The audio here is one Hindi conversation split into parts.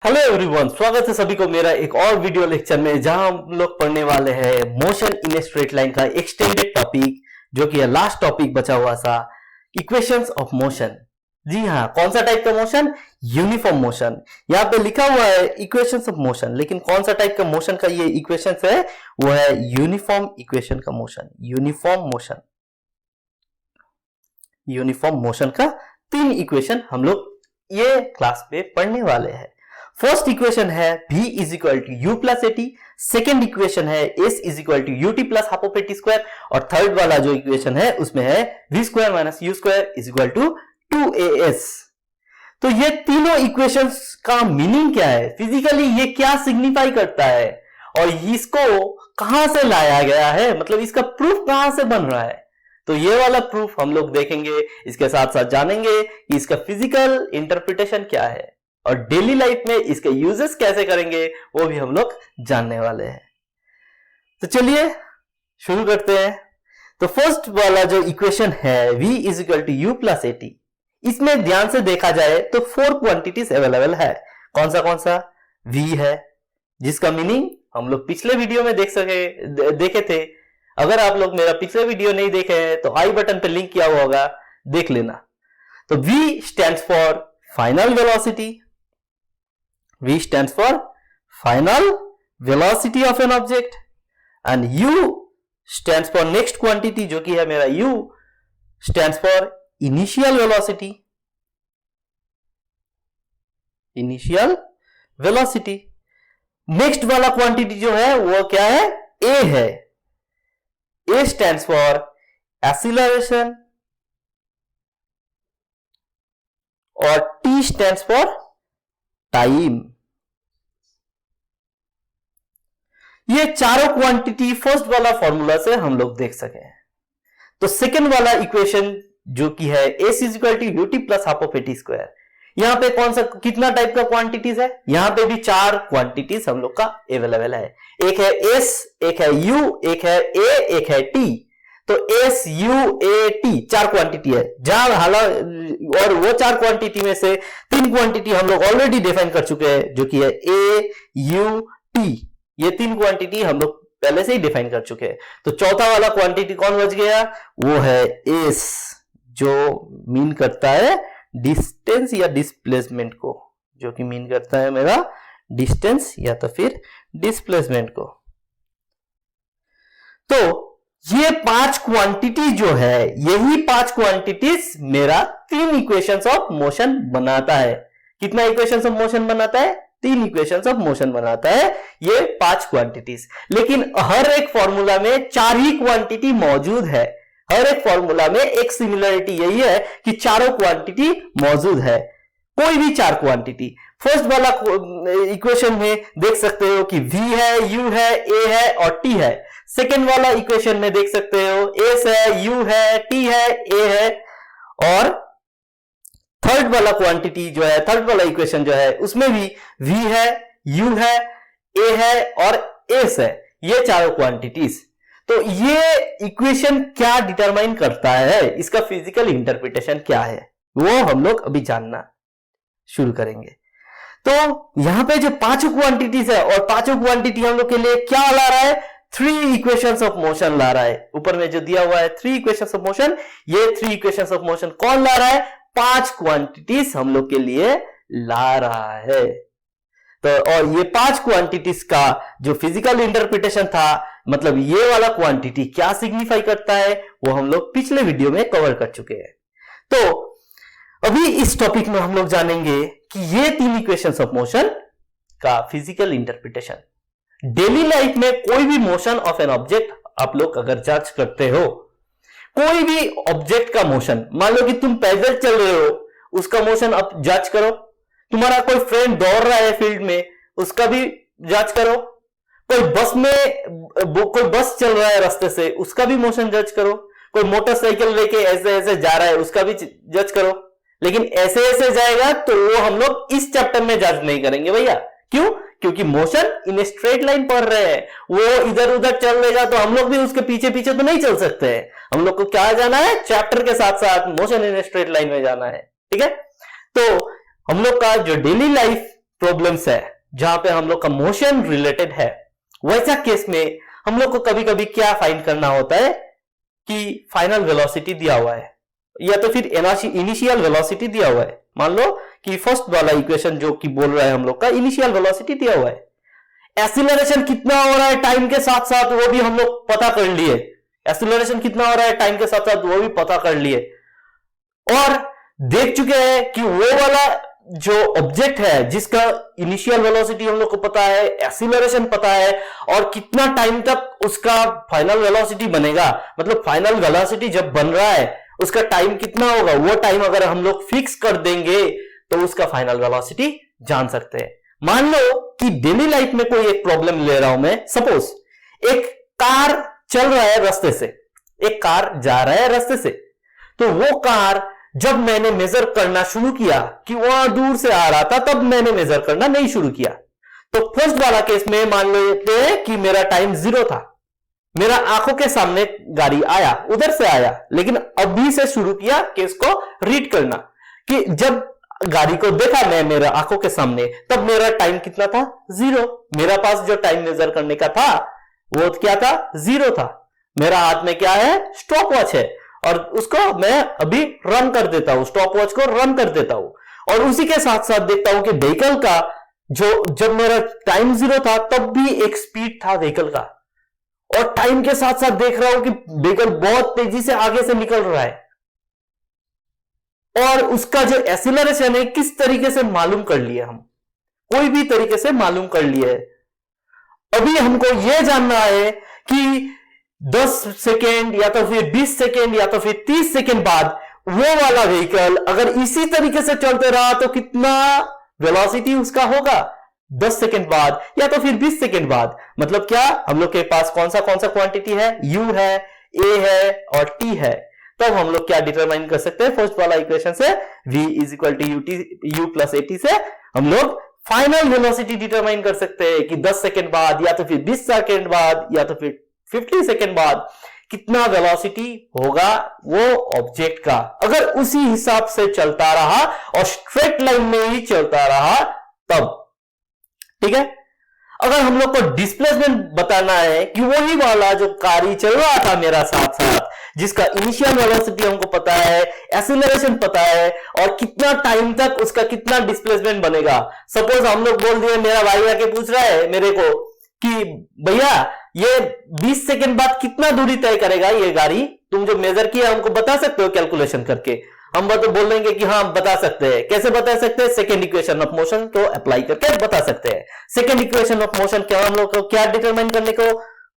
हेलो एवरीवन, स्वागत है सभी को मेरा एक और वीडियो लेक्चर में, जहां हम लोग पढ़ने वाले हैं motion in a straight line का एक्सटेंडेड टॉपिक, जो कि लास्ट टॉपिक बचा हुआ था, इक्वेशंस ऑफ मोशन। जी हाँ, कौन सा टाइप का मोशन? Uniform motion. यहाँ पे लिखा हुआ है इक्वेशंस ऑफ मोशन, लेकिन कौन सा टाइप का मोशन का ये इक्वेशंस है? वो है यूनिफॉर्म इक्वेशन का motion. Uniform motion, uniform motion का 3 इक्वेशन हम लोग ये क्लास पे पढ़ने वाले हैं। फर्स्ट इक्वेशन है v is equal to u plus at, second equation है s is equal to ut plus half of at square, और थर्ड वाला जो इक्वेशन है उसमें है v square minus you square is equal to 2as। तो ये तीनों इक्वेशंस का मीनिंग क्या है, फिजिकली ये क्या सिग्निफाई करता है, और इसको कहां से लाया गया है, मतलब इसका प्रूफ कहां से बन रहा है, तो ये वाला प्रूफ हम लोग देखेंगे। इसके साथ साथ जानेंगे कि इसका फिजिकल इंटरप्रिटेशन क्या है, और डेली लाइफ में इसके यूजेस कैसे करेंगे वो भी हम लोग जानने वाले हैं। तो चलिए शुरू करते हैं। तो फर्स्ट वाला जो इक्वेशन है v is equal to u plus at, इसमें ध्यान से देखा जाए तो 4 क्वांटिटीज अवेलेबल है। कौन सा? v है, जिसका मीनिंग हम लोग पिछले वीडियो में देखे थे। अगर आप लोग मेरा पिछले वीडियो नहीं देखे हैं तो आई बटन पे लिंक किया हुआ होगा, देख लेना। तो v stands for final velocity, v stands for final velocity of an object, and u stands for next quantity, जो कि है मेरा u stands for initial velocity। initial velocity next वाला क्वांटिटी जो है वो क्या है? a है। a stands for acceleration, और t stands for टाइम। ये चारों क्वांटिटी फर्स्ट वाला फॉर्मूला से हम लोग देख सके। तो सेकेंड वाला इक्वेशन जो कि है s is equal to ut plus half of at square, यहां पे कौन सा कितना टाइप का क्वांटिटीज है? यहां पे भी 4 क्वांटिटीज हम लोग का अवेलेबल है। एक है s, एक है u, एक है a, एक है t। तो s, u, a, t 4 quantity है, जहां हालांकि और वो 4 क्वांटिटी में से 3 क्वांटिटी हम लोग ऑलरेडी डिफाइन कर चुके हैं, जो कि है a, u, t। ये 3 क्वांटिटी हम लोग पहले से ही डिफाइन कर चुके हैं। तो चौथा वाला क्वांटिटी कौन बच गया? वो है s, जो मीन करता है डिस्टेंस या डिस्प्लेसमेंट को, जो कि मीन करता है मेरा डिस्टेंस या तो फिर डिस्प्लेसमेंट को। तो ये 5 क्वांटिटी जो है, यही 5 क्वांटिटीज मेरा 3 इक्वेशंस ऑफ मोशन बनाता है। कितना इक्वेशंस ऑफ मोशन बनाता है? 3 इक्वेशंस ऑफ मोशन बनाता है ये 5 क्वांटिटीज। लेकिन हर एक फॉर्मूला में 4 ही क्वांटिटी मौजूद है। हर एक फॉर्मूला में एक सिमिलरिटी यही है कि चारों क्वांटिटी मौजूद है, कोई भी 4 क्वांटिटी। फर्स्ट वाला इक्वेशन में देख सकते हो कि v है, u है, a है और t है। सेकेंड वाला इक्वेशन में देख सकते हो s है, u है, t है, a है, और थर्ड वाला क्वांटिटी जो है, थर्ड वाला इक्वेशन जो है, उसमें भी v है, u है, a है और s है। ये चारों क्वांटिटीज। तो ये इक्वेशन क्या डिटरमाइन करता है, इसका फिजिकल इंटरप्रिटेशन क्या है, वो हम लोग अभी जानना शुरू करेंगे। तो यहां पे जो 5 क्वांटिटीज है, और 5 क्वांटिटी हम लोग के लिए क्या ला रहा है? 3 इक्वेशंस ऑफ मोशन ला रहा है। ऊपर में जो दिया हुआ है 3 इक्वेशंस ऑफ मोशन, ये 3 इक्वेशंस ऑफ मोशन कौन ला रहा है? 5 क्वांटिटीज हम लोग के लिए ला रहा है। तो और ये 5 क्वांटिटीज का जो फिजिकल इंटरप्रिटेशन था, मतलब ये वाला क्वांटिटी क्या सिग्निफाई करता है, वो हम लोग पिछले वीडियो में कवर कर चुके हैं। तो अभी इस टॉपिक में हम लोग जानेंगे कि ये 3 इक्वेशंस ऑफ मोशन का फिजिकल इंटरप्रिटेशन। डेली लाइफ में कोई भी मोशन ऑफ एन ऑब्जेक्ट आप लोग अगर जज करते हो, कोई भी ऑब्जेक्ट का मोशन, मान लो कि तुम पैदल चल रहे हो, उसका मोशन आप जज करो। तुम्हारा कोई फ्रेंड दौड़ रहा है फील्ड में, उसका भी जज करो। कोई बस चल रहा है रास्ते से, उसका भी मोशन जज करो। कोई मोटरसाइकिल लेके ऐसे ऐसे जा रहा है, उसका भी जज करो। लेकिन ऐसे ऐसे जाएगा तो वो हम लोग इस चैप्टर में जज नहीं करेंगे भैया। क्यों? क्योंकि मोशन इन स्ट्रेट लाइन पढ़ रहे हैं, वो इधर उधर चल लेगा तो हम लोग भी उसके पीछे पीछे तो नहीं चल सकते हैं। हम लोग को क्या जाना है? चैप्टर के साथ साथ मोशन इन स्ट्रेट लाइन में जाना है। ठीक है, तो हम लोग का जो डेली लाइफ प्रॉब्लम्स है जहां पे हम लोग का मोशन रिलेटेड है, वैसा केस में हम लोग को कभी कभी क्या फाइंड करना होता है कि फाइनल वेलोसिटी दिया हुआ है या तो फिर इनिशियल वेलोसिटी दिया हुआ है। मान लो कि फर्स्ट वाला इक्वेशन जो कि बोल रहा है हम लोग का इनिशियल वेलोसिटी दिया हुआ है, एक्सीलरेशन कितना हो रहा है टाइम के साथ साथ वो भी हम लोग पता कर लिए, एक्सीलरेशन कितना हो रहा है टाइम के साथ साथ वो भी पता कर लिए, और देख चुके हैं कि वो वाला जो ऑब्जेक्ट है जिसका इनिशियल वेलोसिटी हम लोग को पता है, एक्सीलरेशन पता है, और कितना टाइम तक उसका फाइनल वेलोसिटी बनेगा, मतलब फाइनल वेलोसिटी जब बन रहा है उसका टाइम कितना होगा, वो टाइम अगर हम लोग फिक्स कर देंगे तो उसका फाइनल वेलोसिटी जान सकते हैं। मान लो कि डेली लाइफ में कोई एक प्रॉब्लम ले रहा हूं मैं, सपोज एक कार चल रहा है रास्ते से, एक कार जा रहा है रास्ते से, तो वो कार जब मैंने मेजर करना शुरू किया कि वहां दूर से आ रहा था, तब मैंने मेजर करना नहीं शुरू किया। तो फर्स्ट वाला केस में मान लेते हैं कि मेरा टाइम 0 था, मेरा आंखों के सामने गाड़ी आया, उधर से आया, लेकिन अभी से शुरू किया केस को रीड करना कि जब गाड़ी को देखा मैं मेरा आंखों के सामने, तब मेरा टाइम कितना था 0। मेरा पास जो टाइम मेजर करने का था वो क्या था 0 था। मेरा हाथ में क्या है स्टॉप वॉच है, और उसको मैं अभी रन कर देता हूं, स्टॉप वॉच को रन कर देता हूं, और उसी के साथ साथ देखता हूं कि व्हीकल का जो जब मेरा टाइम 0 था तब भी एक स्पीड था व्हीकल का, और टाइम के साथ साथ देख रहा हूं कि व्हीकल बहुत तेजी से आगे से निकल रहा है, और उसका जो एक्सीलरेशन है किस तरीके से मालूम कर लिया, हम कोई भी तरीके से मालूम कर लिए। अभी हमको यह जानना है कि 10 सेकेंड या तो फिर 20 सेकेंड या तो फिर 30 सेकेंड बाद वो वाला व्हीकल अगर इसी तरीके से चलते रहा तो कितना वेलोसिटी उसका होगा 10 सेकेंड बाद या तो फिर 20 सेकेंड बाद। मतलब क्या हम लोग के पास कौन सा क्वांटिटी है, u है, a है और t है। तब हम लोग क्या डिटरमाइन कर सकते हैं फर्स्ट वाला इक्वेशन से, v is equal to u plus at से हम लोग फाइनल वेलोसिटी डिटरमाइन कर सकते हैं कि 10 सेकेंड बाद या तो फिर 20 सेकेंड बाद या तो फिर 50 सेकेंड बाद कितना वेलोसिटी होगा वो ऑब्जेक्ट का, अगर उसी हिसाब से चलता रहा और स्ट्रेट लाइन में ही चलता रहा तब। ठीक है, अगर हम लोग को डिस्प्लेसमेंट बताना है कि वही वाला जो कार चल रहा था मेरा साथ साथ, जिसका इनिशियल वेलोसिटी हमको पता है, एक्सीलरेशन पता है, और कितना टाइम तक उसका कितना डिस्प्लेसमेंट बनेगा। सपोज हम लोग बोल दिए, मेरा भाई आके पूछ रहा है मेरे को कि भैया ये 20 सेकेंड बाद कितना दूरी तय करेगा ये गाड़ी, तुम जो मेजर किया हमको बता सकते हो कैलकुलेशन करके। हम तो बोल देंगे कि हाँ बता सकते हैं। कैसे बता सकते हैं? सेकेंड इक्वेशन ऑफ मोशन को अप्लाई करके बता सकते हैं। सेकेंड इक्वेशन ऑफ मोशन क्या हम लोग को क्या डिटरमाइन करने को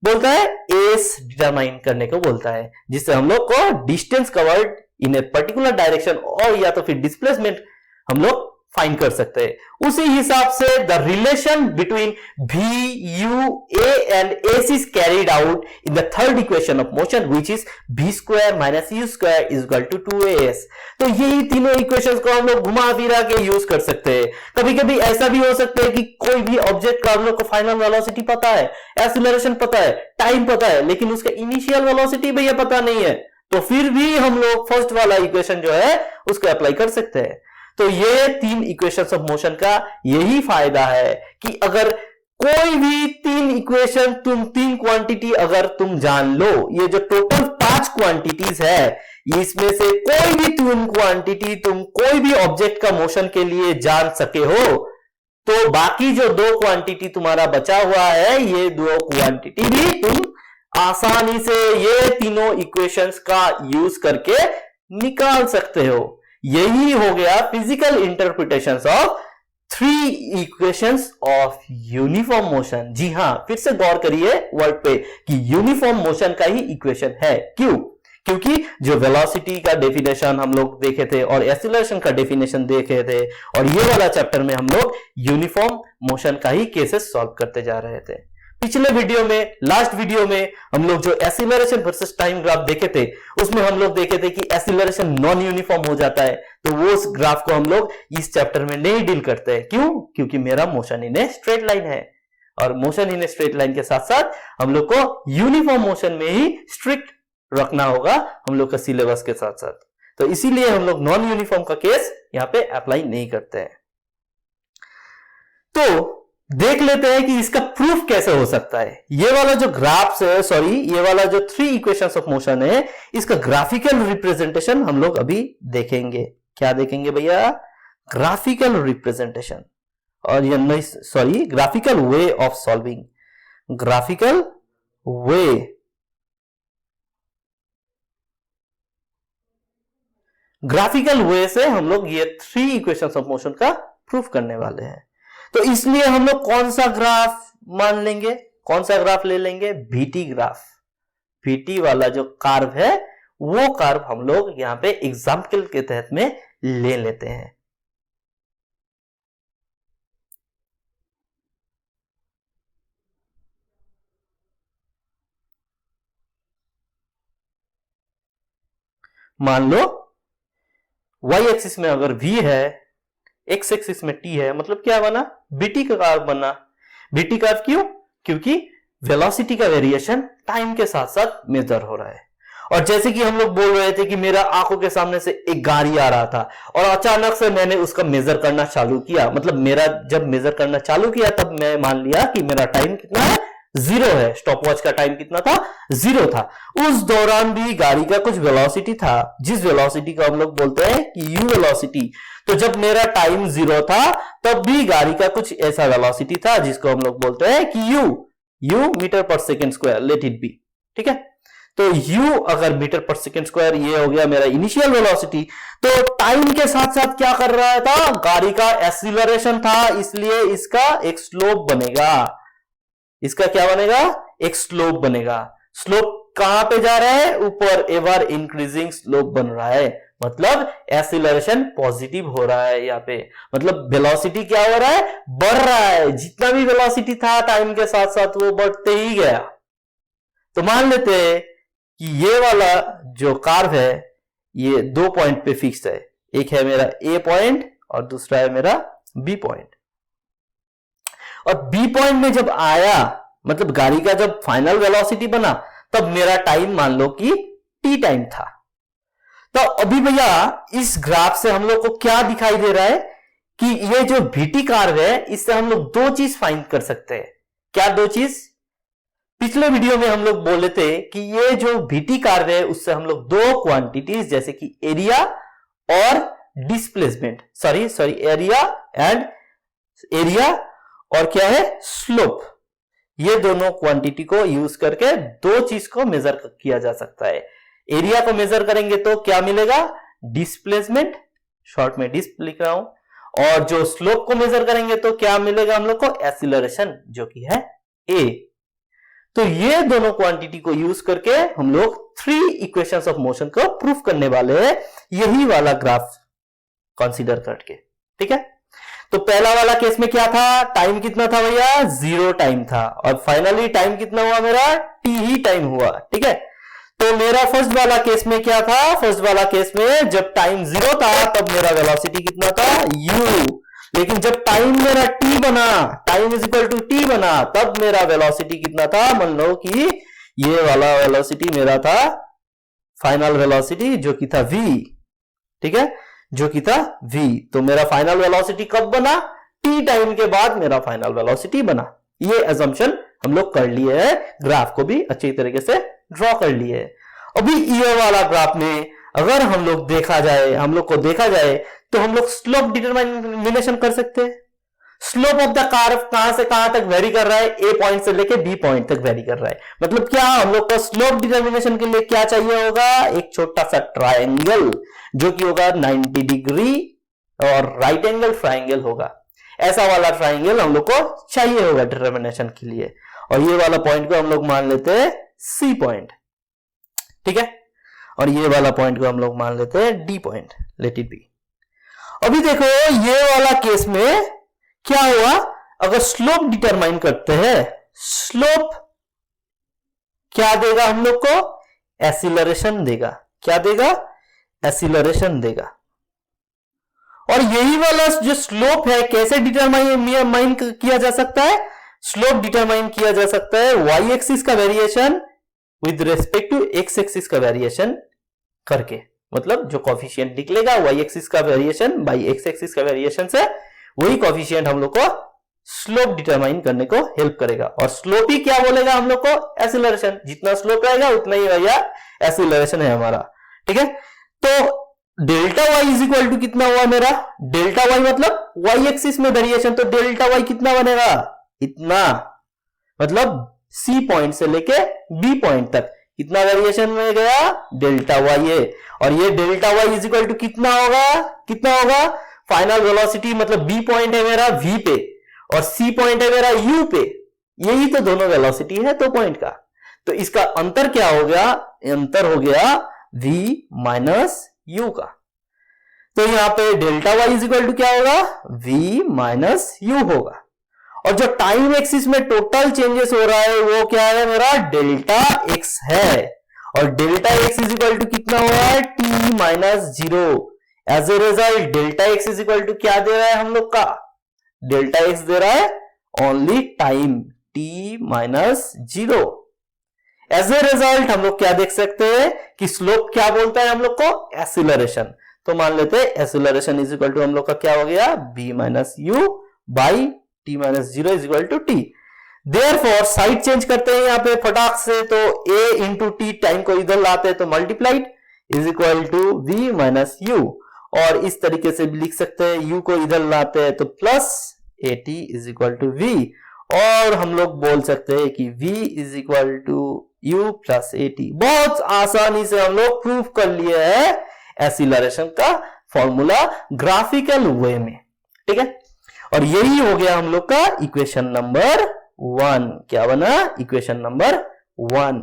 बोलता है? एस डिटरमाइन करने को बोलता है, जिससे हम लोग को distance covered in a particular direction और या तो फिर डिस्प्लेसमेंट हम लोग फाइंड कर सकते हैं। उसी हिसाब से the relation between v u a and s is carried out in the third equation of motion which is v square minus u square is equal to 2as। तो यही तीनों इक्वेशंस को हम लोग घुमा फिरा के यूज कर सकते हैं। कभी कभी ऐसा भी हो सकता है कि कोई भी ऑब्जेक्ट का हम लोग को फाइनल वेलोसिटी पता है, एक्सीलरेशन पता है, टाइम पता है, लेकिन उसका इनिशियल वेलोसिटी भैया पता नहीं है, तो फिर भी हम लोग फर्स्ट वाला इक्वेशन जो है उसको अप्लाई कर सकते हैं। तो ये तीन इक्वेशंस ऑफ मोशन का यही फायदा है कि अगर कोई भी तीन इक्वेशन तीन क्वांटिटी अगर तुम जान लो, ये जो टोटल 5 क्वांटिटीज है इसमें से कोई भी तीन क्वांटिटी तुम कोई भी ऑब्जेक्ट का मोशन के लिए जान सके हो, तो बाकी जो 2 क्वांटिटी तुम्हारा बचा हुआ है ये 2 क्वांटिटी भी तुम आसानी से ये तीनों इक्वेशंस का यूज करके निकाल सकते हो। यही हो गया physical interpretation of 3 equations of uniform motion. जी हां, फिर से गौर करिए वर्ड पे कि यूनिफॉर्म मोशन का ही इक्वेशन है। क्यों? क्योंकि जो वेलोसिटी का डेफिनेशन हम लोग देखे थे और एक्सीलरेशन का डेफिनेशन देखे थे, और ये वाला चैप्टर में हम लोग यूनिफॉर्म मोशन का ही केसेस सॉल्व करते जा रहे थे। पिछले वीडियो में, लास्ट वीडियो में हम लोग जो एक्सीलरेशन वर्सेस टाइम ग्राफ देखे थे उसमें हम लोग देखे थे कि एक्सीलरेशन नॉन यूनिफॉर्म हो जाता है, तो वो उस ग्राफ को हम लोग इस चैप्टर में नहीं डील करते हैं। क्यों? क्योंकि मेरा motion in a straight line है, और motion in a straight line के साथ साथ हम लोग को यूनिफॉर्म मोशन में ही स्ट्रिक्ट रखना होगा हम लोग का सिलेबस के साथ साथ। तो इसीलिए हम लोग नॉन यूनिफॉर्म का केस यहाँ पे अप्लाई नहीं करते हैं। तो देख लेते हैं कि इसका प्रूफ कैसे हो सकता है। ये वाला जो ग्राफ्स है, सॉरी ये वाला जो 3 इक्वेशंस ऑफ मोशन है, इसका ग्राफिकल रिप्रेजेंटेशन हम लोग अभी देखेंगे। क्या देखेंगे भैया? ग्राफिकल रिप्रेजेंटेशन, और ये नहीं, sorry graphical way of solving, graphical way, graphical way से हम लोग ये 3 इक्वेशंस ऑफ मोशन का प्रूफ करने वाले हैं। तो इसलिए हम लोग कौन सा ग्राफ मान लेंगे, कौन सा ग्राफ ले लेंगे? BT graph. बीटी वाला जो कर्व है वो कर्व हम लोग यहां पे एग्जाम्पल के तहत में ले लेते हैं। मान लो y एक्सिस में अगर v है, x एक्सिस में t है, मतलब क्या बना? बीटी का कर्व बना। बीटी कर्व क्यों? क्योंकि वेलोसिटी का वेरिएशन टाइम के साथ साथ मेजर हो रहा है। और जैसे कि हम लोग बोल रहे थे कि मेरा आंखों के सामने से एक गाड़ी आ रहा था और अचानक से मैंने उसका मेजर करना चालू किया, मतलब मेरा जब मेजर करना चालू किया तब मैं मान लिया कि मेरा टाइम कितना है? 0 है। स्टॉप वॉच का टाइम कितना था? 0 था। उस दौरान भी गाड़ी का कुछ वेलोसिटी था, जिस वेलोसिटी को हम लोग बोलते हैं कि यू वेलोसिटी। तो जब मेरा टाइम 0 था तब भी गाड़ी का कुछ ऐसा वेलोसिटी था जिसको हम लोग बोलते हैं कि यू मीटर पर second square, let it be. ठीक है, तो यू अगर मीटर पर सेकेंड स्क्वायर, ये हो गया मेरा इनिशियल वेलोसिटी। तो टाइम के साथ साथ क्या कर रहा था? गाड़ी का एक्सीलरेशन था, इसलिए इसका एक स्लोप बनेगा। इसका क्या बनेगा? एक स्लोप बनेगा। स्लोप कहां पे जा रहा है? ऊपर, एवर इंक्रीजिंग स्लोप बन रहा है, मतलब एक्सीलरेशन पॉजिटिव हो रहा है यहाँ पे, मतलब वेलोसिटी क्या हो रहा है? बढ़ रहा है। जितना भी वेलोसिटी था टाइम के साथ साथ वो बढ़ते ही गया। तो मान लेते हैं कि ये वाला जो कर्व है ये 2 पॉइंट पे फिक्स है। एक है मेरा ए पॉइंट और दूसरा है मेरा बी पॉइंट। और बी पॉइंट में जब आया, मतलब गाड़ी का जब फाइनल वेलोसिटी बना, तब मेरा टाइम मान लो कि टी टाइम था। तो अभी भैया इस ग्राफ से हम लोग को क्या दिखाई दे रहा है कि ये जो बीटी कर्व है इससे हम लोग 2 चीज फाइंड कर सकते हैं। क्या 2 चीज? पिछले वीडियो में हम लोग बोले थे कि ये जो बीटी कर्व है उससे हम लोग 2 क्वांटिटीज जैसे कि एरिया और डिस्प्लेसमेंट, सॉरी एरिया और क्या है? स्लोप, ये दोनों क्वांटिटी को यूज करके 2 चीज को मेजर किया जा सकता है। एरिया को मेजर करेंगे तो क्या मिलेगा? डिस्प्लेसमेंट, शॉर्ट में डिस्प लिख रहा हूं, और जो स्लोप को मेजर करेंगे तो क्या मिलेगा हम लोग को? एक्सीलरेशन, जो कि है ए। तो ये दोनों क्वांटिटी को यूज करके हम लोग 3 इक्वेशंस ऑफ मोशन को प्रूफ करने वाले हैं, यही वाला ग्राफ कंसीडर करके। ठीक है, तो पहला वाला केस में क्या था? टाइम कितना था भैया? 0 टाइम था, और फाइनली टाइम कितना हुआ मेरा? टी ही टाइम हुआ। ठीक है, तो मेरा फर्स्ट वाला केस में क्या था? फर्स्ट वाला केस में जब टाइम 0 था तब मेरा वेलोसिटी कितना था? u। लेकिन जब टाइम मेरा t बना, time is equal to t बना, तब मेरा वेलोसिटी कितना था? मान लो कि ये वाला वेलोसिटी मेरा था फाइनल वेलोसिटी, जो कि था v। ठीक है, जो कि था v। तो मेरा फाइनल वेलोसिटी कब बना? t टाइम के बाद मेरा फाइनल वेलोसिटी बना। ये अजम्पशन हम लोग कर लिए है, ग्राफ को भी अच्छी तरीके से ड्रॉ कर लिए है। अभी ये वाला ग्राफ में अगर हम लोग देखा जाए तो हम लोग स्लोप डिटरमिनेशन कर सकते हैं। स्लोप ऑफ द कर्व कहां से कहां तक वेरी कर रहा है? ए पॉइंट से लेके बी पॉइंट तक वेरी कर रहा है। मतलब क्या हम लोग को स्लोप डिटरमिनेशन के लिए क्या चाहिए होगा? एक छोटा सा ट्रायंगल, जो कि होगा 90 डिग्री और राइट एंगल ट्रायंगल होगा। ऐसा वाला ट्रायंगल हम लोग को चाहिए होगा डिटरमिनेशन के लिए, और ये वाला पॉइंट को हम लोग मान लेते हैं सी पॉइंट। ठीक है, और ये वाला पॉइंट को हम लोग मान लेते हैं D point, let it be. अभी देखो ये वाला केस में क्या हुआ? अगर स्लोप डिटरमाइन करते हैं, स्लोप क्या देगा हम लोग को? एक्सीलरेशन देगा। क्या देगा? एक्सीलरेशन देगा। और यही वाला जो स्लोप है कैसे डिटरमाइन किया जा सकता है? स्लोप डिटरमाइन किया जा सकता है y एक्सिस का variation with respect to x axis का वेरिएशन करके। मतलब जो कॉफिशिएंट निकलेगा y एक्सिस का वेरिएशन बाई x एक्सिस का वेरिएशन से, वही कॉफिशिएंट हम लोग को स्लोप डिटरमाइन करने को हेल्प करेगा। और स्लोप ही क्या बोलेगा हम लोग को? एक्सीलरेशन। जितना स्लोप रहेगा उतना ही भैया एक्सीलरेशन है हमारा। ठीक है, तो delta y is equal to कितना हुआ मेरा? डेल्टा वाई मतलब वाई एक्सिस में वेरिएशन, तो डेल्टा वाई कितना बनेगा? इतना, मतलब सी पॉइंट से लेके बी पॉइंट तक कितना वेरिएशन में गया? डेल्टा वाई है। और ये delta y is equal to कितना होगा? कितना होगा? फाइनल वेलोसिटी, मतलब बी पॉइंट है मेरा वी पे और सी पॉइंट है मेरा यू पे, यही तो दोनों वेलोसिटी है दो पॉइंट का। तो इसका अंतर क्या हो गया? अंतर हो गया v माइनस यू का। तो यहां पे delta y is equal to क्या होगा? v माइनस यू होगा। और जो टाइम एक्सिस में टोटल चेंजेस हो रहा है वो क्या है मेरा? डेल्टा एक्स है। और delta x is equal to कितना हो रहा है? t minus zero. As a result delta x is equal to क्या दे रहा है हम लोग का? डेल्टा एक्स दे रहा है only time t minus zero. As a result हम लोग क्या देख सकते हैं कि स्लोप क्या बोलता है हम लोग को? एक्सीलरेशन। तो मान लेते हैं एक्सीलरेशन इज इक्वल टू हम लोग का क्या हो गया? b minus u by t minus zero is equal to t. Therefore side change करते हैं यहाँ पे फटाक से, तो a इंटू टी, टाइम को इधर लाते हैं तो multiplied is equal to v minus u. और इस तरीके से भी लिख सकते हैं, u को इधर लाते हैं तो plus at is equal to v। और हम लोग बोल सकते हैं कि v is equal to u plus at। बहुत आसानी से हम लोग प्रूव कर लिए है एक्सीलरेशन का फॉर्मूला ग्राफिकल वे में। ठीक है, और यही हो गया हम लोग का इक्वेशन नंबर 1। क्या बना? Equation number 1।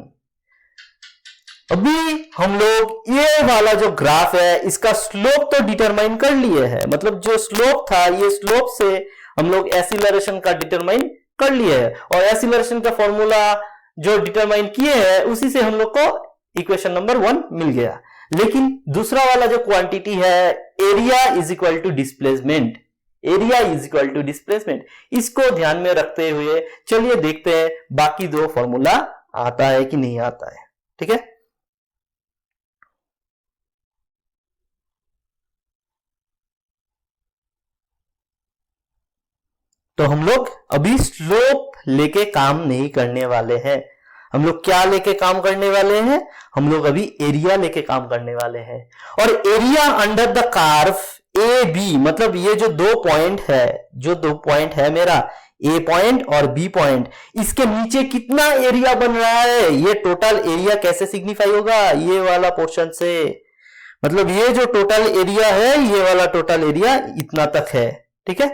अभी हम लोग ये वाला जो ग्राफ है इसका स्लोप तो डिटरमाइन कर लिए है, मतलब जो स्लोप था ये स्लोप से हम लोग एक्सीलरेशन का डिटरमाइन कर लिए है। और एक्सीलरेशन का फॉर्मूला जो डिटरमाइन किए हैं उसी से हम लोग को इक्वेशन नंबर 1 मिल गया। लेकिन दूसरा वाला जो क्वांटिटी है area is equal to displacement, area is equal to displacement, इसको ध्यान में रखते हुए चलिए देखते हैं बाकी दो फॉर्मूला आता है कि नहीं आता है। ठीक है, तो हम लोग अभी स्लोप लेके काम नहीं करने वाले हैं। हम लोग क्या लेके काम करने वाले हैं? हम लोग अभी एरिया लेके काम करने वाले हैं। और area under the curve a b, मतलब ये जो दो पॉइंट है, जो दो पॉइंट है मेरा ए पॉइंट और बी पॉइंट, इसके नीचे कितना एरिया बन रहा है? ये टोटल एरिया कैसे सिग्निफाई होगा? ये वाला पोर्शन से, मतलब ये जो टोटल एरिया है ये वाला टोटल एरिया इतना तक है। ठीक है,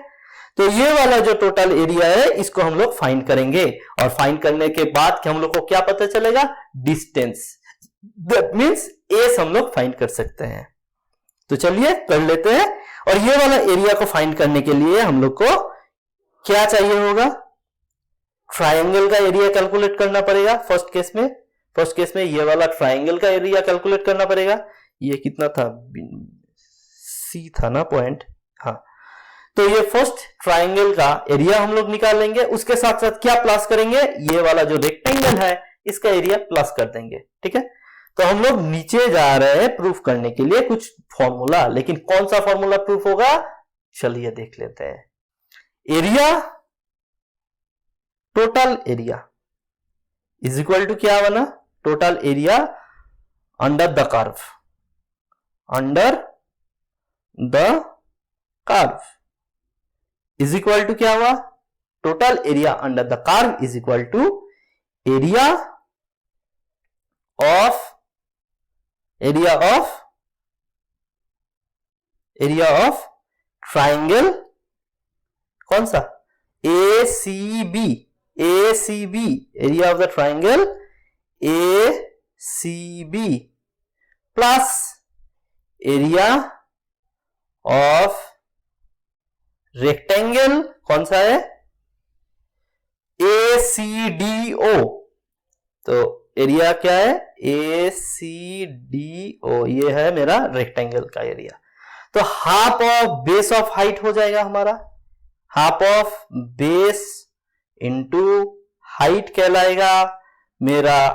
तो ये वाला जो टोटल एरिया है इसको हम लोग फाइंड करेंगे। और फाइंड करने के बाद हम लोग को क्या पता चलेगा? डिस्टेंस, दैट मींस एस हम लोग फाइंड कर सकते हैं। तो चलिए कर लेते हैं। और ये वाला एरिया को फाइंड करने के लिए हम लोग को क्या चाहिए होगा? ट्राइंगल का एरिया कैलकुलेट करना पड़ेगा। फर्स्ट केस में ये वाला ट्राइंगल का एरिया कैलकुलेट करना पड़ेगा। ये कितना था? सी था ना पॉइंट? हाँ, तो ये फर्स्ट ट्राइंगल का एरिया हम लोग निकालेंगे। उसके साथ साथ क्या प्लस करेंगे? ये वाला जो रेक्टेंगल है इसका एरिया प्लस कर देंगे। ठीक है, तो हम लोग नीचे जा रहे हैं प्रूफ करने के लिए कुछ फॉर्मूला, लेकिन कौन सा फॉर्मूला प्रूफ होगा? चलिए देख लेते हैं। Area, total area is equal to क्या बना? Total area under the curve, under the curve is equal to क्या हुआ? Total area under the curve is equal to area of triangle, कौन सा? ACB, area of the triangle ACB plus area of rectangle, कौन सा है? ACDO। तो एरिया क्या है? ACDO, ये है मेरा रेक्टेंगल का एरिया। तो half of base of height हो जाएगा हमारा, half of base into height कहलाएगा मेरा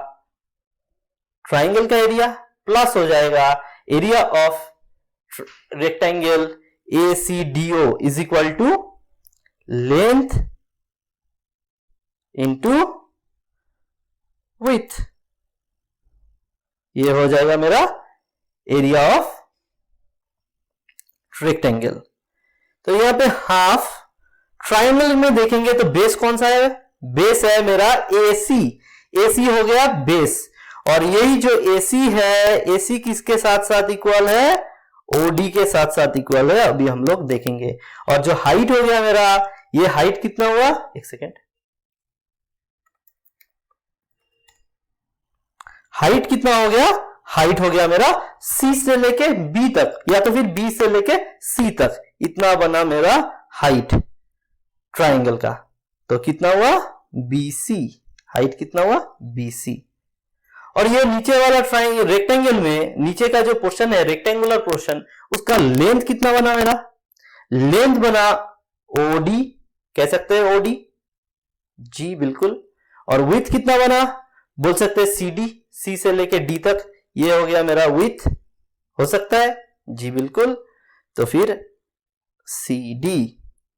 ट्राइंगल का एरिया, प्लस हो जाएगा area of rectangle ACDO is equal to length into width, ये हो जाएगा मेरा एरिया ऑफ रेक्टेंगल। तो यहां पे हाफ, ट्रायंगल में देखेंगे तो बेस कौन सा है, बेस है मेरा AC, AC हो गया बेस, और यही जो AC है, AC किसके साथ साथ इक्वल है, OD के साथ साथ इक्वल है, अभी हम लोग देखेंगे। और जो हाइट हो गया मेरा, ये हाइट कितना हुआ, एक सेकेंड, हाइट कितना हो गया, हाइट हो गया मेरा C से लेके B तक, या तो फिर B से लेके C तक, इतना बना मेरा हाइट ट्रायंगल का। तो कितना हुआ, BC, हाइट कितना हुआ, BC। और ये नीचे वाला ट्रायंगल रेक्टेंगल में नीचे का जो पोर्शन है, रेक्टेंगुलर पोर्शन, उसका लेंथ कितना बना मेरा, लेंथ बना OD, कह सकते हैं OD, जी बिल्कुल। और विथ कितना बना, बोल सकते हैं CD, C से लेके D तक, ये हो गया मेरा विथ, हो सकता है, जी बिल्कुल। तो फिर CD,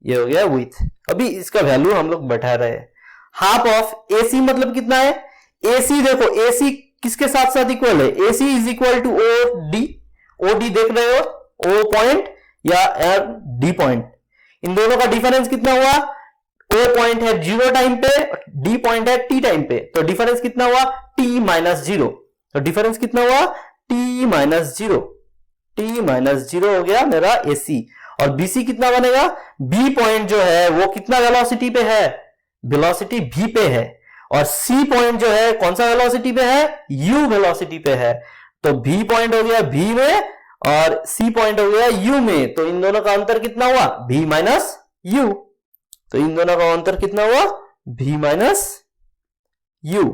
ये हो गया विथ। अभी इसका वैल्यू हम लोग बैठा रहे हैं। हाफ ऑफ AC मतलब कितना है, AC देखो, AC किसके साथ साथ इक्वल है, AC is equal to OD, OD देख रहे हो, O पॉइंट या D पॉइंट, इन दोनों का डिफरेंस कितना हुआ, O पॉइंट है 0 टाइम पे, D पॉइंट है T टाइम पे, तो डिफरेंस कितना हुआ, T माइनस 0, तो डिफरेंस कितना हुआ, T माइनस 0, T माइनस 0 हो गया मेरा AC। और BC कितना बनेगा, B पॉइंट जो है वो कितना वेलोसिटी पे है, वेलोसिटी V पे है, और C पॉइंट जो है कौन सा वेलोसिटी पे है, U वेलोसिटी पे है। तो B पॉइंट हो गया V में और C पॉइंट हो गया U में, तो इन दोनों का अंतर कितना हुआ, V माइनस U, तो इन दोनों का अंतर कितना हुआ, V माइनस U।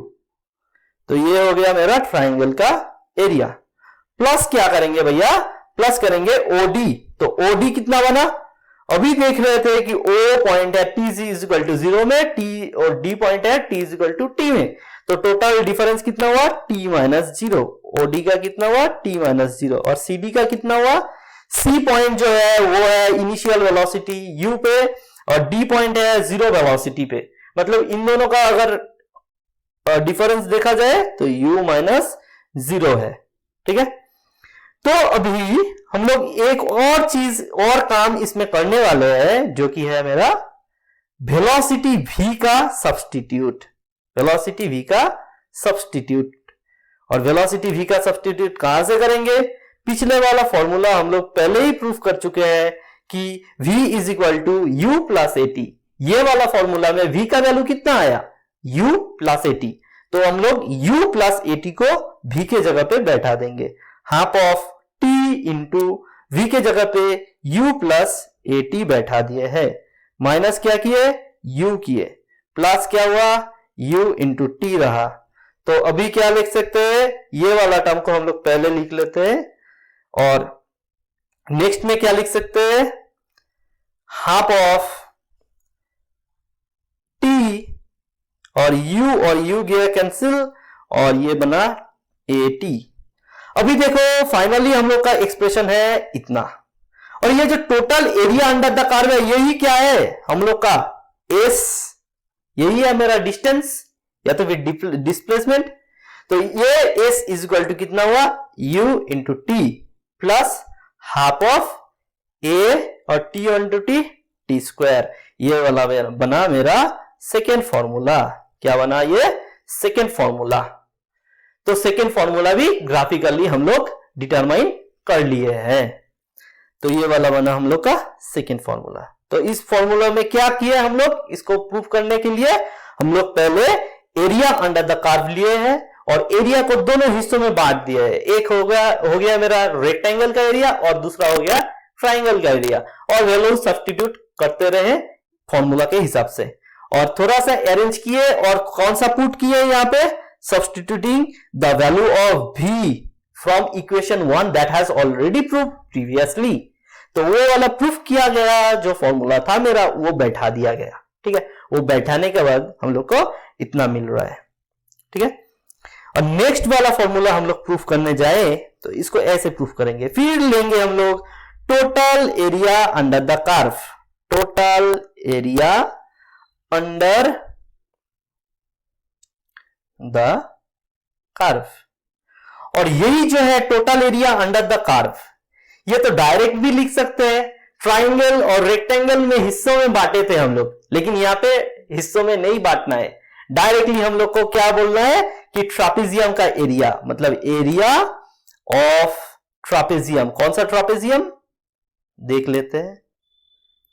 तो ये हो गया मेरा ट्राइंगल का एरिया। प्लस क्या करेंगे भैया, प्लस करेंगे OD, तो OD कितना बना, अभी देख रहे थे कि O पॉइंट है T इज इक्वल टू 0 में, T और D पॉइंट है T is equal to T में, तो टोटल डिफरेंस कितना हुआ, T माइनस 0, OD का कितना हुआ, T माइनस 0, और CD का कितना हुआ, C पॉइंट जो है वो है इनिशियल वेलोसिटी U पे, और D पॉइंट है 0 वेलोसिटी पे, मतलब इन दोनों का अगर डिफरेंस देखा जाए तो U माइनस 0 है, ठीक है। तो अभी हम लोग एक और चीज और काम इसमें करने वाले हैं, जो कि है मेरा वेलोसिटी V का सब्स्टिट्यूट, वेलोसिटी V का सब्स्टिट्यूट। और वेलोसिटी V का सब्स्टिट्यूट कहां से करेंगे, पिछले वाला फॉर्मूला हम लोग पहले ही प्रूफ कर चुके हैं कि V is equal to U plus AT, ये वाला फॉर्मूला में V का वैल्यू कितना आया, U प्लस AT, तो हम लोग U प्लस AT को V के जगह पे बैठा देंगे, half of T into V के जगह पे U प्लस AT बैठा दिए है, माइनस क्या किए, U किए, प्लस क्या हुआ, U इंटू T रहा। तो अभी क्या लिख सकते हैं, ये वाला टर्म को हम लोग पहले लिख लेते हैं, और नेक्स्ट में क्या लिख सकते हैं, हाफ ऑफ T और U गया कैंसिल, और ये बना AT। अभी देखो फाइनली हम लोग का एक्सप्रेशन है इतना, और ये जो total area under the curve है, यही क्या है हम लोग का S, यही है मेरा डिस्टेंस या तो फिर डिस्प्लेसमेंट। तो ये S इज इक्वल टू कितना हुआ, U into T plus half of A और T इंटू T स्क्वायर, ये वाला बना मेरा सेकेंड फॉर्मूला। क्या बना ये, सेकेंड फॉर्मूला। तो सेकेंड फॉर्मूला भी ग्राफिकली हम लोग डिटरमाइन कर लिए हैं, तो ये वाला बना हम लोग का सेकेंड फॉर्मूला। तो इस फॉर्मूला में क्या किया हम लोग, इसको प्रूव करने के लिए हम लोग पहले एरिया अंडर द कर्व लिए हैं, और एरिया को दोनों हिस्सों में बांट दिया है, एक हो गया मेरा रेक्टेंगल का एरिया और दूसरा हो गया ट्राइंगल का एरिया, और वैल्यू सब्स्टिट्यूट करते रहे फॉर्मूला के हिसाब से, और थोड़ा सा अरेंज किए, और कौन सा पुट किए यहाँ पे, substituting the value of V from equation 1 that has already proved previously। तो वो वाला प्रूफ किया गया जो फॉर्मूला था मेरा, वो बैठा दिया गया, ठीक है। वो बैठाने के बाद हम लोग को इतना मिल रहा है, ठीक है। और नेक्स्ट वाला फॉर्मूला हम लोग प्रूफ करने जाए तो इसको ऐसे प्रूफ करेंगे, फिर लेंगे हम लोग total area under the curve, total area under the curve. और यही जो है total area under the curve, ये तो डायरेक्ट भी लिख सकते हैं। ट्राइंगल और रेक्टेंगल में हिस्सों में बांटे थे हम लोग, लेकिन यहां पे हिस्सों में नहीं बांटना है, डायरेक्टली हम लोग को क्या बोलना है कि ट्रापेजियम का एरिया, मतलब एरिया ऑफ ट्रापेजियम। कौन सा ट्रापेजियम देख लेते हैं।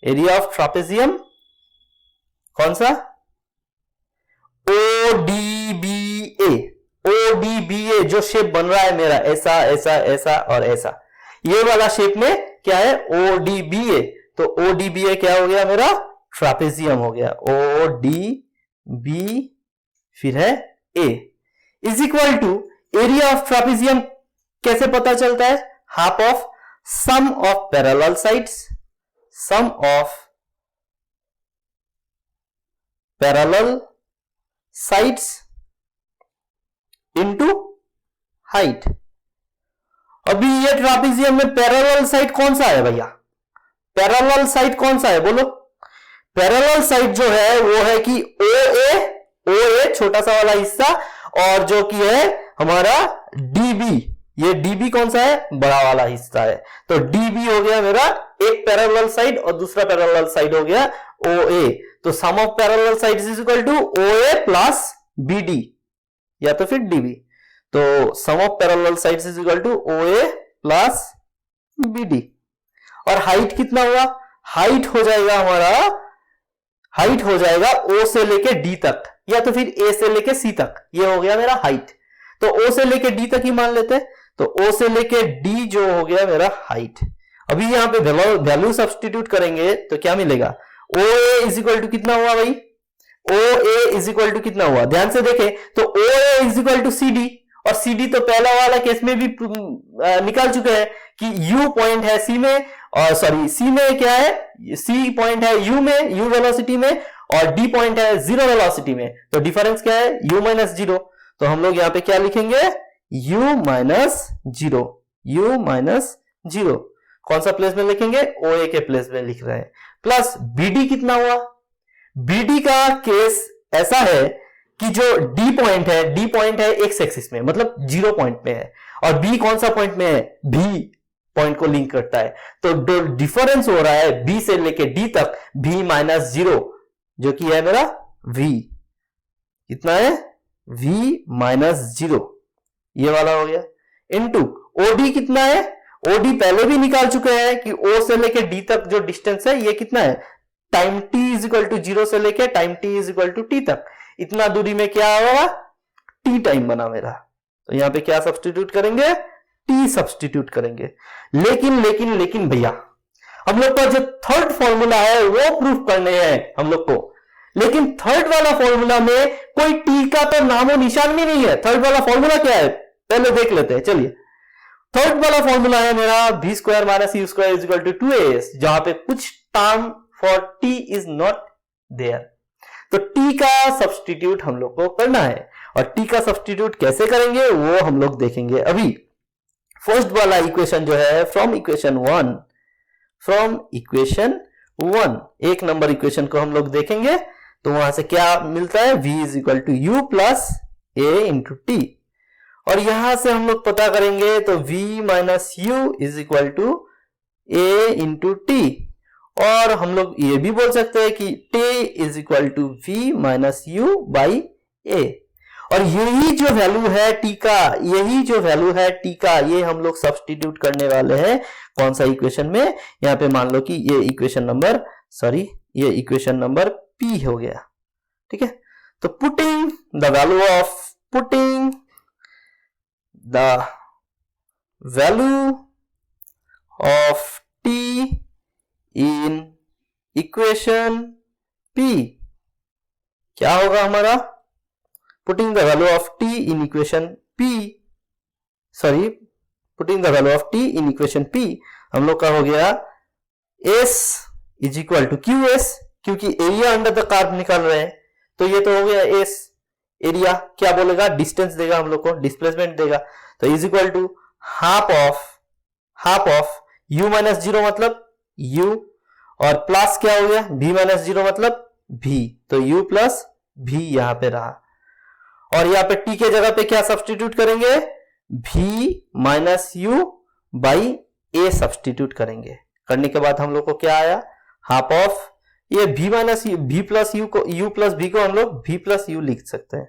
एरिया ऑफ ट्रापेजियम कौन सा, ODBA। ODBA जो शेप बन रहा है मेरा, ऐसा ऐसा ऐसा और ऐसा, ये वाला शेप में क्या है, ODBA। तो ODBA क्या हो गया मेरा, ट्रापेजियम हो गया। ODB फिर है A is equal to area of trapezium. कैसे पता चलता है, half of sum of parallel sides, sum of parallel sides into height. अभी ये ट्रापेजियम में पैरेलल साइड कौन सा है भैया, पैरेलल साइड कौन सा है बोलो। पैरेलल साइड जो है वो है कि OA छोटा सा वाला हिस्सा, और जो कि है हमारा DB, ये DB कौन सा है, बड़ा वाला हिस्सा है। तो DB हो गया मेरा एक पैरेलल साइड और दूसरा पैरेलल साइड हो गया OA। तो sum of parallel sides is equal to OA plus BD या तो फिर DB। तो sum of parallel sides is equal to OA plus BD। और हाइट कितना हुआ, हाइट हो जाएगा हमारा, हाइट हो जाएगा O से लेके D तक या तो फिर A से लेके C तक, ये हो गया मेरा हाइट। तो O से लेके D तक ही मान लेते हैं, तो O से लेके D जो हो गया मेरा हाइट। अभी यहां पे वैल्यू सब्स्टिट्यूट करेंगे तो क्या मिलेगा, OA इज इक्वल टू कितना हुआ भाई, OA इज इक्वल टू कितना हुआ, ध्यान से देखें तो OA is equal to CD, और CD तो पहला वाला केस में भी निकाल चुके हैं कि U पॉइंट है C में, और सॉरी C में क्या है, C पॉइंट है U में, U वेलोसिटी में, और D पॉइंट है 0 वेलोसिटी में। तो डिफरेंस क्या है, U माइनस 0। तो हम लोग यहां पे क्या लिखेंगे, U माइनस 0, U माइनस 0 कौन सा प्लेस में लिखेंगे, OA के प्लेस में लिख रहे हैं। प्लस BD कितना हुआ, BD का केस ऐसा है कि जो D पॉइंट है एक्स एक्सिस में, मतलब 0 पॉइंट में है, और B कौन सा पॉइंट में है, B पॉइंट को लिंक करता है। तो डिफरेंस हो रहा है B से लेके D तक B माइनस 0, जो कि है मेरा V, कितना है, V माइनस 0, ये वाला हो गया, इनटू OD कितना है, OD पहले भी निकाल चुके हैं कि O से लेके D तक जो डिस्टेंस है ये कितना है, time t is equal to 0 से लेके time t is equal to t तक, इतना दूरी में क्या होगा, t टाइम बना मेरा। तो यहां पे क्या सब्स्टिट्यूट करेंगे, t सब्स्टिट्यूट करेंगे। लेकिन भैया हम लोग का जो थर्ड फॉर्मूला है वो प्रूफ करने हैं हम लोग को, लेकिन थर्ड वाला फॉर्मूला में कोई t का तो नामो निशान भी नहीं है। थर्ड वाला फॉर्मूला क्या है पहले देख लेते हैं, चलिए। थर्ड वाला फॉर्मूला है मेरा v square minus u square is equal to 2as, जहां पे कुछ term for t is not there. तो t का सब्स्टिट्यूट हम लोग को करना है, और t का सब्स्टिट्यूट कैसे करेंगे वो हम लोग देखेंगे। अभी फर्स्ट वाला इक्वेशन जो है फ्रॉम इक्वेशन 1, एक नंबर इक्वेशन को हम लोग देखेंगे तो वहां से क्या मिलता है, v is equal to u plus a into t, और यहां से हम लोग पता करेंगे तो v minus u is equal to a into t, और हम लोग ये भी बोल सकते हैं कि t is equal to v minus u by a। और यही जो वैल्यू है t का, यही जो वैल्यू है t का, ये हम लोग सब्स्टिट्यूट करने वाले हैं कौन सा इक्वेशन में, यहां पे मान लो कि ये इक्वेशन नंबर p हो गया, ठीक है। तो putting the value of t in equation p क्या होगा हमारा, putting the value of t in equation p, हम लोग का हो गया s is equal to QS, क्योंकि एरिया अंडर द कर्व निकाल रहे हैं, तो ये तो हो गया S। एरिया क्या बोलेगा, डिस्टेंस देगा हम लोग को, डिस्प्लेसमेंट देगा, तो is equal to half of u minus 0 मतलब u, और प्लस क्या हो गया v माइनस 0 मतलब v, तो u प्लस v यहां पे रहा। और यहाँ पे टी के जगह पे क्या सब्सटीट्यूट करेंगे, v minus u by A substitute करेंगे। करने के बाद हम लोग को क्या आया, हाफ ऑफ ये v minus v plus you को, u प्लस v को हम लोग v प्लस यू लिख सकते हैं,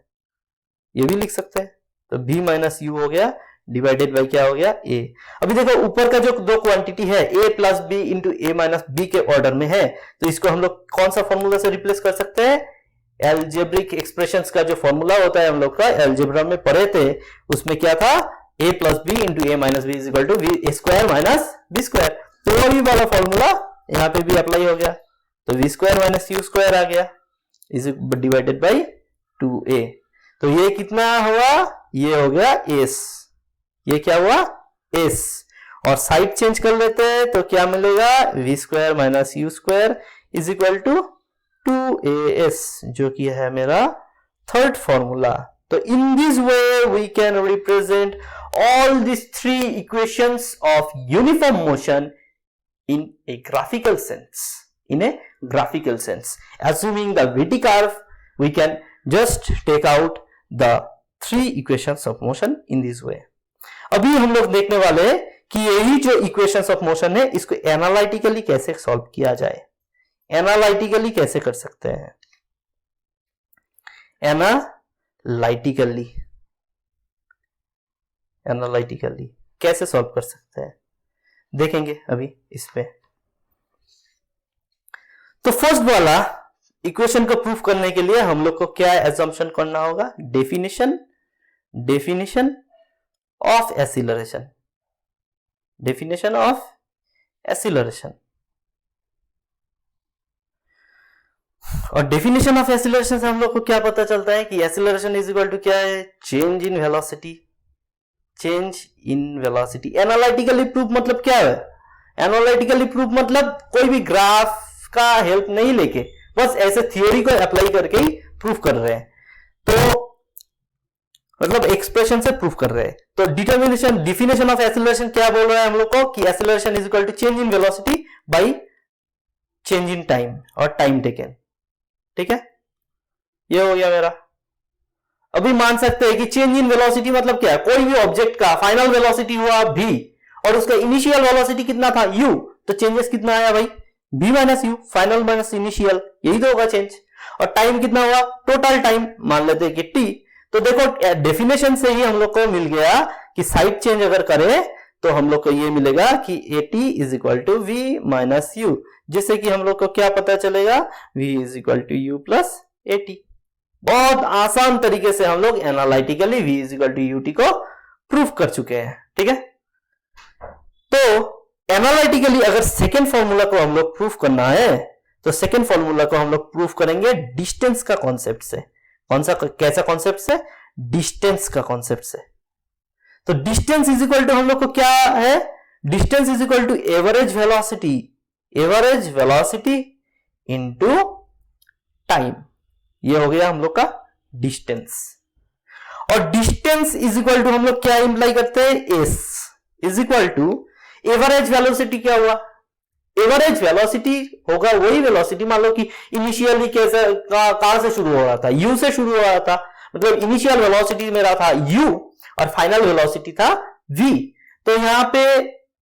ये भी लिख सकते हैं। तो v माइनस यू हो गया डिवाइडेड बाई क्या हो गया a। अभी देखो ऊपर का जो दो क्वांटिटी है a plus b into a minus b के ऑर्डर में है, तो इसको हम लोग कौन सा फॉर्मूला से रिप्लेस कर सकते हैं, एल्जेब्रिक एक्सप्रेशंस का जो फॉर्मूला होता है हम लोग का एल्जेब्रा में पढ़े थे, उसमें क्या था, a plus b into a minus b is equal to v square minus b square. तो वही वाला फॉर्मूला यहाँ पे भी अप्लाई हो गया, तो V square minus you square आ गया इज डिवाइडेड बाई 2a। तो ये कितना हुआ, ये हो गया s, ये क्या हुआ s, और साइड चेंज कर लेते हैं तो क्या मिलेगा, v square minus you square is equal to 2as, जो कि है मेरा थर्ड फॉर्मूला। तो in this way we can represent all this three equations of uniform motion in a graphical sense, in a graphical sense. Assuming the VT curve, we can just take out the three equations of motion in this way. अभी हम लोग देखने वाले हैं कि यही जो equations of motion है इसको एनालिटिकली कैसे सॉल्व किया जाए, एनालिटिकली कैसे कर सकते हैं, एनालिटिकली कैसे सॉल्व कर सकते हैं देखेंगे अभी इस पे। तो फर्स्ट वाला इक्वेशन को प्रूफ करने के लिए हम लोग को क्या एजम्पशन करना होगा, definition of acceleration, definition of acceleration. और डेफिनेशन ऑफ एक्सीलरेशन से हम लोग को क्या पता चलता है कि एक्सीलरेशन इज इक्वल टू क्या है, change in velocity, change in velocity. Analytically proof मतलब क्या है, एनालिटिकली प्रूफ मतलब कोई भी ग्राफ का हेल्प नहीं लेके बस ऐसे थियोरी को अप्लाई करके ही प्रूफ कर रहे हैं, तो मतलब एक्सप्रेशन से प्रूफ कर रहे हैं। तो डिटर्मिनेशन, डिफिनेशन ऑफ एक्सीलरेशन क्या बोल रहा है हम लोग को कि acceleration is equal to change in velocity by change in time और टाइम टेकन। ठीक है, ये हो गया मेरा। अभी मान सकते हैं कि चेंज इन वेलोसिटी मतलब क्या है, कोई भी ऑब्जेक्ट का फाइनल वेलोसिटी हुआ v और उसका इनिशियल वेलोसिटी कितना था u, तो चेंजेस कितना आया भाई, v minus you, final minus initial, यही तो होगा चेंज। और टाइम कितना हुआ, टोटल टाइम मान लेते हैं कि t। तो देखो डेफिनेशन से ही हम लोग को मिल गया कि साइड चेंज अगर करें तो हम लोग को ये मिलेगा कि at is equal to v minus u, जिससे कि हम लोग को क्या पता चलेगा, v is equal to u plus at। बहुत आसान तरीके से हम लोग analytically v is equal to ut को प्रूफ कर चुके हैं। ठीक है, तो एनालिटिकली अगर सेकेंड फॉर्मूला को हम लोग प्रूफ करना है तो सेकेंड फॉर्मूला को हम लोग प्रूफ करेंगे डिस्टेंस का कॉन्सेप्ट से। कौन सा, कैसा कॉन्सेप्ट से, डिस्टेंस का कॉन्सेप्ट से। तो डिस्टेंस इज इक्वल टू हम लोग को क्या है, distance is equal to average velocity, average velocity into time, ये हो गया हम लोग का डिस्टेंस। और डिस्टेंस इज इक्वल टू हम लोग क्या इंप्लाई करते हैं, s is equal to average velocity. क्या हुआ, एवरेज वेलोसिटी होगा वही वेलोसिटी, मान लो कि इनिशियली कैसे कहां से शुरू हो रहा था, यू से शुरू हो रहा था, मतलब इनिशियल वेलोसिटी मेरा था यू और फाइनल वेलोसिटी था v। तो यहां पे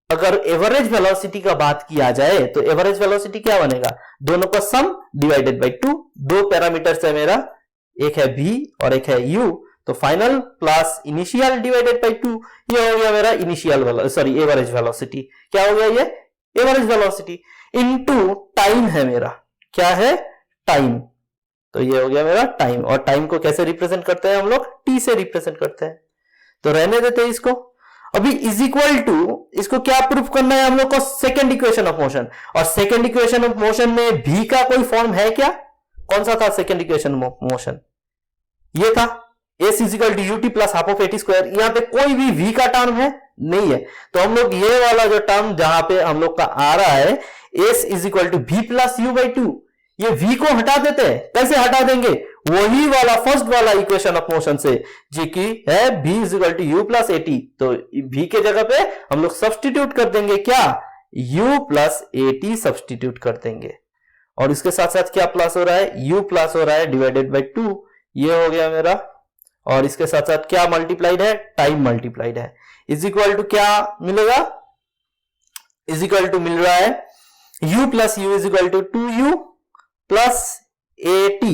अगर एवरेज वेलोसिटी का बात किया जाए तो एवरेज वेलोसिटी क्या बनेगा, दोनों का सम डिवाइडेड बाय 2। दो पैरामीटर्स है मेरा, एक है v और एक है u, तो final plus initial divided by 2, ये हो गया मेरा इनिशियल सॉरी एवरेज वेलोसिटी। क्या हो गया, ये एवरेज वेलोसिटी इनटू टाइम है मेरा, क्या है, टाइम। तो ये हो गया मेरा टाइम, और टाइम को कैसे रिप्रेजेंट करते हैं हम लोग, t से रिप्रेजेंट करते हैं। तो रहने देते हैं इसको। अभी इज इक्वल टू इसको क्या प्रूफ करना है हम लोग को, सेकेंड इक्वेशन ऑफ मोशन। और सेकेंड इक्वेशन ऑफ मोशन में v का कोई फॉर्म है क्या, कौन सा था सेकेंड इक्वेशन ऑफ मोशन, ये था s is equal to ut plus half of at square. यहां पे कोई भी v का टर्म है नहीं है, तो हम लोग ये वाला जो टर्म जहां पे हम लोग का आ रहा है s is equal to v plus u by 2, ये v को हटा देते हैं। कैसे हटा देंगे, वही वाला फर्स्ट वाला इक्वेशन ऑफ मोशन से, जो कि है v is equal to u plus at. तो v के जगह पे हम लोग सब्सटीट्यूट कर देंगे क्या, u प्लस एटी सब्सटीट्यूट कर देंगे, और इसके साथ साथ क्या प्लस हो रहा है, u प्लस हो रहा है डिवाइडेड बाई 2, ये हो गया मेरा। और इसके साथ साथ क्या मल्टीप्लाइड है, टाइम मल्टीप्लाइड है, इज इक्वल टू क्या मिलेगा, इज इक्वल टू मिल रहा है u plus u is equal to 2u plus at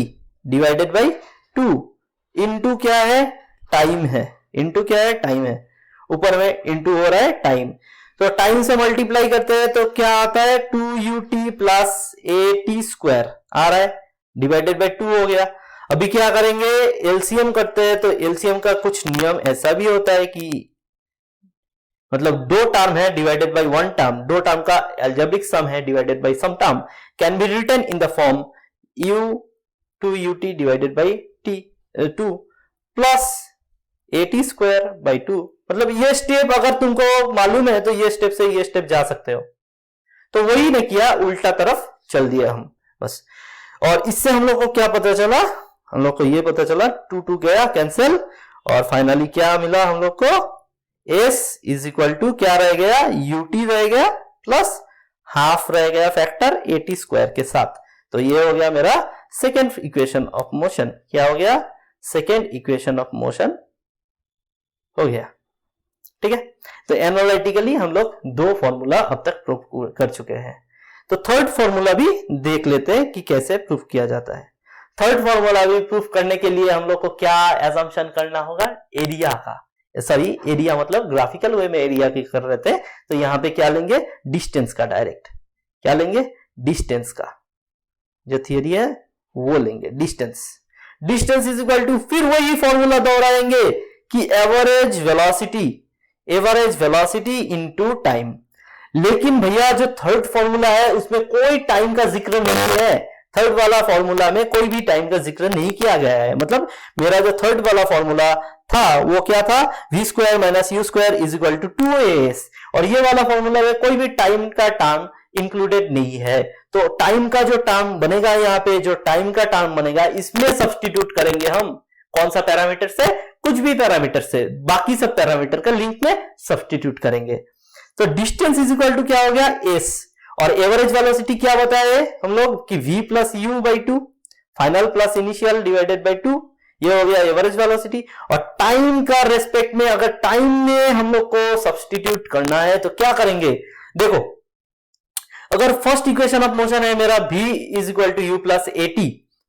divided by 2 into क्या है, टाइम है, इंटू क्या है, टाइम है, ऊपर में इंटू हो रहा है टाइम, तो टाइम से मल्टीप्लाई करते हैं तो क्या आता है 2ut प्लस at स्क्वायर आ रहा है, डिवाइडेड बाई 2 हो गया। अभी क्या करेंगे, एलसीएम करते हैं, तो एलसीएम का कुछ नियम ऐसा भी होता है कि मतलब दो टर्म है डिवाइडेड बाय वन टर्म, दो टर्म का एल्जेब्रिक सम है divided by sum term can be written in the form u 2ut divided by t 2 plus at square by 2। मतलब ये स्टेप अगर तुमको मालूम है तो ये स्टेप से ये स्टेप जा सकते हो, तो वही ने किया, उल्टा तरफ चल दिया हम बस। और इससे हम लोग को क्या पता चला, हम लोग को ये पता चला 2 2 गया कैंसिल, और फाइनली क्या मिला हम लोग को, s इज इक्वल टू क्या रह गया, ut रह गया प्लस हाफ रह गया फैक्टर at स्क्वायर के साथ। तो ये हो गया मेरा सेकेंड इक्वेशन ऑफ मोशन, क्या हो गया, सेकेंड इक्वेशन ऑफ मोशन हो गया। ठीक है, तो एनालिटिकली हम लोग दो फॉर्मूला अब तक प्रूव कर चुके हैं, तो थर्ड फॉर्मूला भी देख लेते हैं कि कैसे प्रूफ किया जाता है। थर्ड फॉर्मूला भी प्रूफ करने के लिए हम लोग को क्या एजम्पशन करना होगा, एरिया का, सॉरी एरिया मतलब ग्राफिकल वे में एरिया की कर रहे थे, तो यहां पे क्या लेंगे, डिस्टेंस का, डायरेक्ट क्या लेंगे, डिस्टेंस का जो थियरी है वो लेंगे, distance. Distance is equal to, फिर वही फॉर्मूला दोहराएंगे कि एवरेज वेलोसिटी इनटू टाइम। लेकिन भैया जो थर्ड फॉर्मूला है उसमें कोई टाइम का जिक्र नहीं है, थर्ड वाला फॉर्मूला में कोई भी टाइम का जिक्र नहीं किया गया है। मतलब मेरा जो थर्ड वाला फॉर्मूला था वो क्या था, v square minus you square is equal to 2as, और ये वाला फॉर्मूला में कोई भी टाइम का टर्म इंक्लूडेड नहीं है। तो टाइम का जो टर्म बनेगा, यहाँ पे जो टाइम का टर्म बनेगा इसमें सब्स्टिट्यूट करेंगे हम, कौन सा पैरामीटर से, कुछ भी पैरामीटर से, बाकी सब पैरामीटर का लिंक में सब्स्टिट्यूट करेंगे। तो डिस्टेंस इज इक्वल टू क्या हो गया, s, और एवरेज वेलोसिटी क्या बताए हम लोग कि v plus u by 2 final plus initial divided by 2, ये हो गया एवरेज वेलोसिटी। और टाइम का रेस्पेक्ट में अगर टाइम में हम लोग को सब्स्टिट्यूट करना है तो क्या करेंगे, देखो अगर फर्स्ट इक्वेशन ऑफ मोशन है मेरा v is equal to u plus at,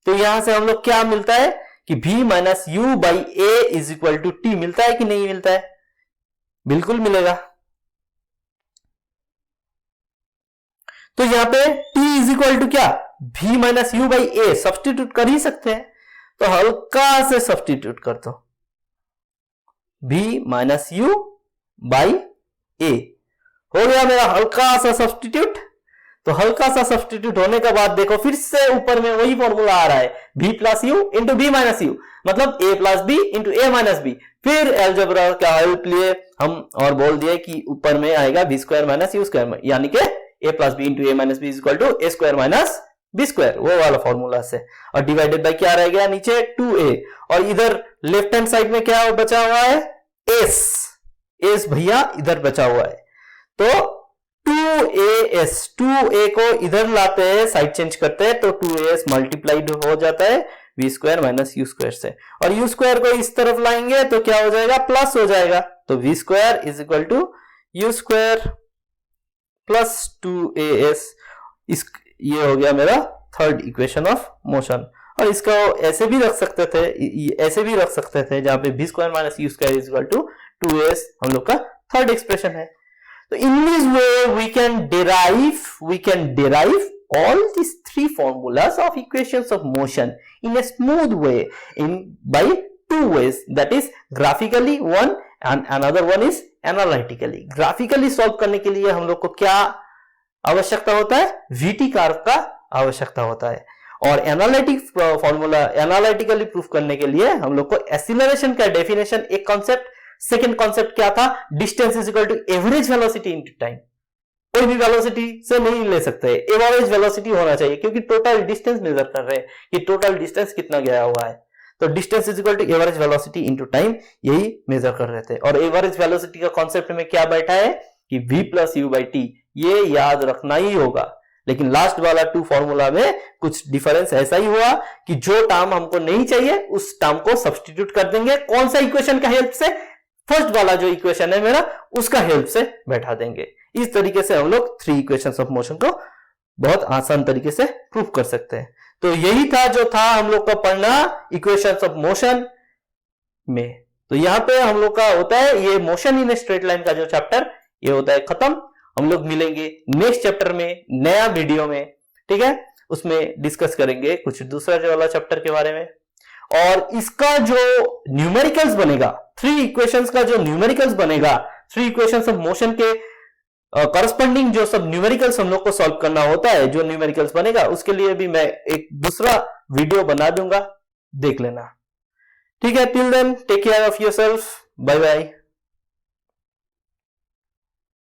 तो यहां से हम लोग क्या मिलता है कि v minus u by a is equal to t मिलता है कि नहीं मिलता है, बिल्कुल मिलेगा। तो यहां पे t इज इक्वल टू क्या, v minus u by a substitute कर ही सकते हैं, तो हल्का से सब्स्टिट्यूट कर दो, v minus u by a हो गया मेरा हल्का सा सब्स्टिट्यूट। तो हल्का सा सब्स्टिट्यूट होने के बाद देखो फिर से ऊपर में वही फॉर्मूला आ रहा है, v plus u into v minus u, मतलब a plus b into a minus b. फिर एल्जेब्रा का हेल्प लिए हम और बोल दिए कि ऊपर में आएगा v square minus you square, यानी कि a plus b into a minus b is equal to a square minus b square, वो वाला फॉर्मूला से, और डिवाइडेड बाय क्या रह गया नीचे 2a, और इधर लेफ्ट हैंड साइड में क्या बचा हुआ है, s भैया इधर बचा हुआ है। तो 2a को इधर लाते हैं, साइड चेंज करते हैं, तो 2as मल्टीप्लाइड हो जाता है v square minus you square से, और u स्क्वायर को इस तरफ लाएंगे तो क्या हो जाएगा, प्लस हो जाएगा। तो v square is equal to u square plus 2as, ये हो गया मेरा थर्ड इक्वेशन ऑफ मोशन। और इसका ऐसे भी रख सकते थे, ऐसे भी रख सकते थे जहां पे v square minus you square is equal to 2as हम लोग का थर्ड एक्सप्रेशन है। So in this way we can derive all these three formulas of equations of motion in a smooth way by two ways, that is graphically one and another one is analytically। graphically solve करने के लिए हम लोग को क्या आवश्यकता होता है, VT कर्व का आवश्यकता होता है, और एनालिटिक फॉर्मूला एनालिटिकली प्रूफ करने के लिए हम लोग को एक्सीलरेशन का डेफिनेशन, एक कॉन्सेप्ट, सेकेंड कॉन्सेप्ट क्या था, distance is equal to average velocity into time. कोई भी वेलोसिटी से नहीं ले सकते, एवरेज वेलोसिटी होना चाहिए, क्योंकि टोटल डिस्टेंस मेजर कर रहे हैं कि टोटल डिस्टेंस कितना गया हुआ है। तो distance is equal to average velocity into time, यही मेजर कर रहे थे। और एवरेज वेलोसिटी का कॉन्सेप्ट में क्या बैठा है कि v plus u by T, ये याद रखना ही होगा। लेकिन लास्ट वाला 2 फॉर्मूला में कुछ डिफरेंस ऐसा ही हुआ कि जो टर्म हमको नहीं चाहिए उस टर्म को सब्स्टिट्यूट कर देंगे। कौन सा इक्वेशन का हेल्प से? फर्स्ट वाला जो इक्वेशन है मेरा, उसका हेल्प से बैठा देंगे। इस तरीके से हम लोग 3 इक्वेशंस ऑफ मोशन को बहुत आसान तरीके से प्रूव कर सकते हैं। तो यही था जो था हम लोग का पढ़ना इक्वेशंस ऑफ मोशन में। तो यहां पे हम लोग का होता है ये मोशन इन स्ट्रेट लाइन का जो चैप्टर, ये होता है खत्म। हम लोग मिलेंगे नेक्स्ट चैप्टर में, नया वीडियो में, ठीक है। उसमें डिस्कस करेंगे कुछ दूसरा जो वाला चैप्टर के बारे में, और इसका जो न्यूमेरिकल्स बनेगा, 3 इक्वेशंस का जो न्यूमेरिकल्स बनेगा, 3 इक्वेशंस ऑफ मोशन के करस्पॉन्डिंग जो सब न्यूमेरिकल्स हम लोग को सॉल्व करना होता है, जो न्यूमेरिकल्स बनेगा उसके लिए भी मैं एक दूसरा वीडियो बना दूंगा, देख लेना। ठीक है, till then take care of yourself, bye bye.